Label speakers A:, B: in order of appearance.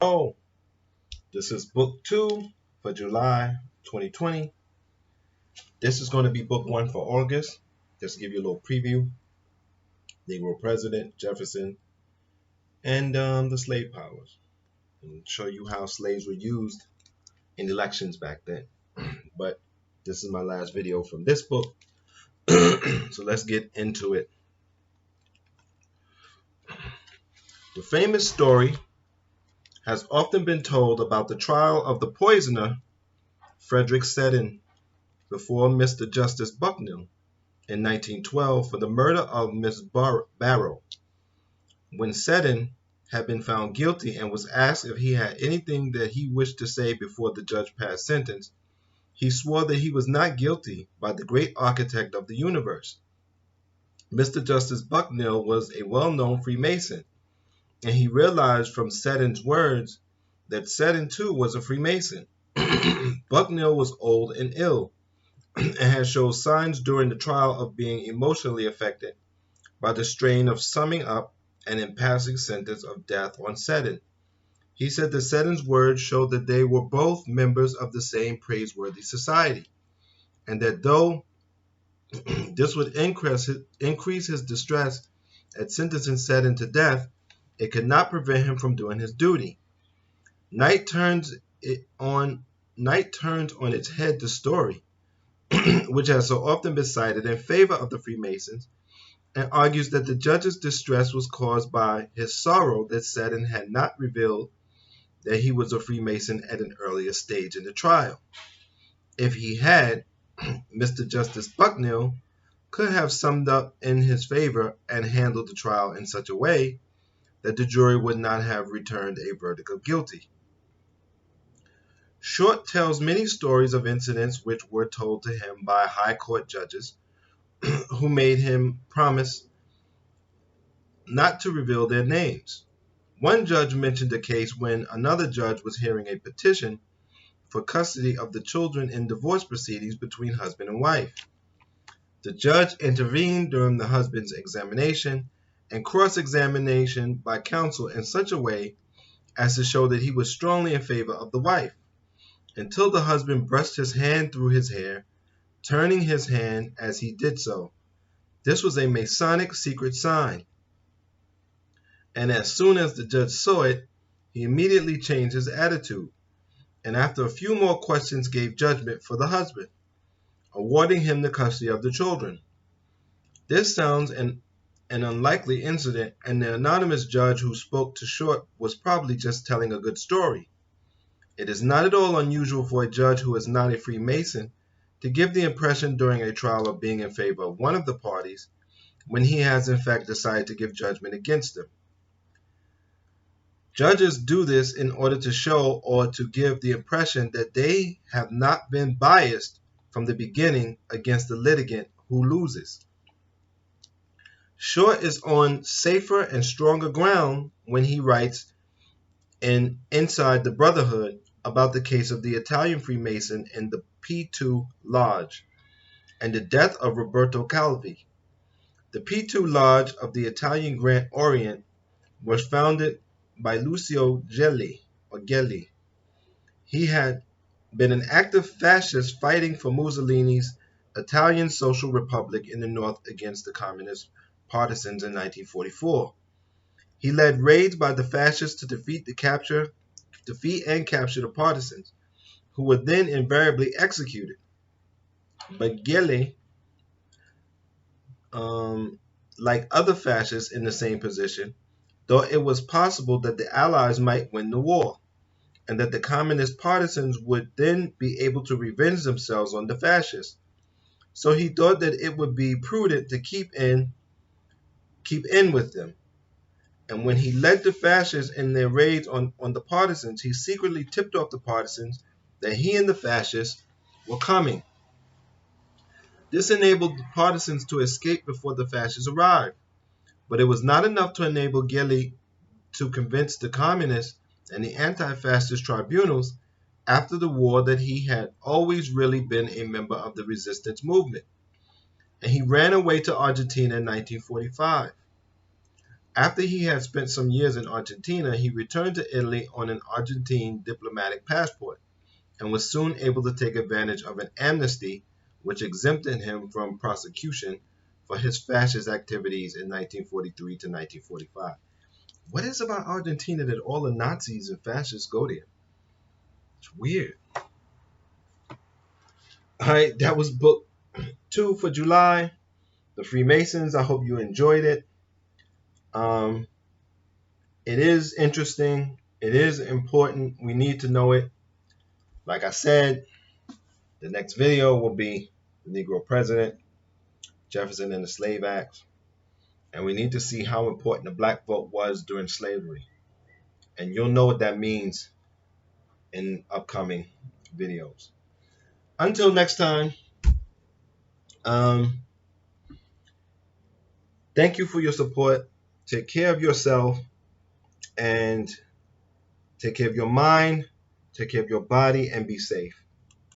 A: Oh, this is book 2 for July 2020. This is going to be book 1 for August. Just to give you a little preview. Negro President, Jefferson, and the slave powers. And show you how slaves were used in elections back then. But this is my last video from this book. So let's get into it. The famous story has often been told about the trial of the poisoner Frederick Seddon before Mr. Justice Bucknell in 1912 for the murder of Miss Barrow. When Seddon had been found guilty and was asked if he had anything that he wished to say before the judge passed sentence, he swore that he was not guilty by the great architect of the universe. Mr. Justice Bucknell was a well-known Freemason, and he realized from Seddon's words that Seddon too was a Freemason. Bucknell was old and ill, and had shown signs during the trial of being emotionally affected by the strain of summing up an impassing sentence of death on Seddon. He said that Seddon's words showed that they were both members of the same praiseworthy society, and that though this would increase his distress at sentencing Seddon to death, it could not prevent him from doing his duty. Knight turns on its head the story, which has so often been cited in favor of the Freemasons, and argues that the judge's distress was caused by his sorrow that Seddon had not revealed that he was a Freemason at an earlier stage in the trial. If he had, Mr. Justice Bucknell could have summed up in his favor and handled the trial in such a way that the jury would not have returned a verdict of guilty. Short tells many stories of incidents which were told to him by high court judges who made him promise not to reveal their names. One judge mentioned a case when another judge was hearing a petition for custody of the children in divorce proceedings between husband and wife. The judge intervened during the husband's examination and cross-examination by counsel in such a way as to show that he was strongly in favor of the wife, until the husband brushed his hand through his hair, turning his hand as he did so. This was a Masonic secret sign, and as soon as the judge saw it, he immediately changed his attitude, and after a few more questions gave judgment for the husband, awarding him the custody of the children. This sounds an unlikely incident, and the anonymous judge who spoke to Short was probably just telling a good story. It is not at all unusual for a judge who is not a Freemason to give the impression during a trial of being in favor of one of the parties when he has in fact decided to give judgment against them. Judges do this in order to show or to give the impression that they have not been biased from the beginning against the litigant who loses. Short is on safer and stronger ground when he writes in Inside the Brotherhood about the case of the Italian Freemason in the P2 Lodge and the death of Roberto Calvi. The P2 Lodge of the Italian Grand Orient was founded by Lucio Gelli. He had been an active fascist fighting for Mussolini's Italian Social Republic in the north against the communist partisans in 1944. He led raids by the fascists to defeat and capture the partisans, who were then invariably executed. But Gelli, like other fascists in the same position, thought it was possible that the Allies might win the war, and that the communist partisans would then be able to revenge themselves on the fascists. So he thought that it would be prudent to keep in with them. And when he led the fascists in their raids on the partisans, he secretly tipped off the partisans that he and the fascists were coming. This enabled the partisans to escape before the fascists arrived. But it was not enough to enable Gelli to convince the communists and the anti-fascist tribunals after the war that he had always really been a member of the resistance movement. And he ran away to Argentina in 1945. After he had spent some years in Argentina, he returned to Italy on an Argentine diplomatic passport and was soon able to take advantage of an amnesty which exempted him from prosecution for his fascist activities in 1943 to 1945. What is it about Argentina that all the Nazis and fascists go there? It's weird. All right, that was book 2 for July, The Freemasons. I hope you enjoyed it. It is interesting. It is important. We need to know it. Like I said, the next video will be the Negro President, Jefferson and the Slave Acts. And we need to see how important the black vote was during slavery. And you'll know what that means in upcoming videos. Until next time, thank you for your support. Take care of yourself and take care of your mind, take care of your body, and be safe.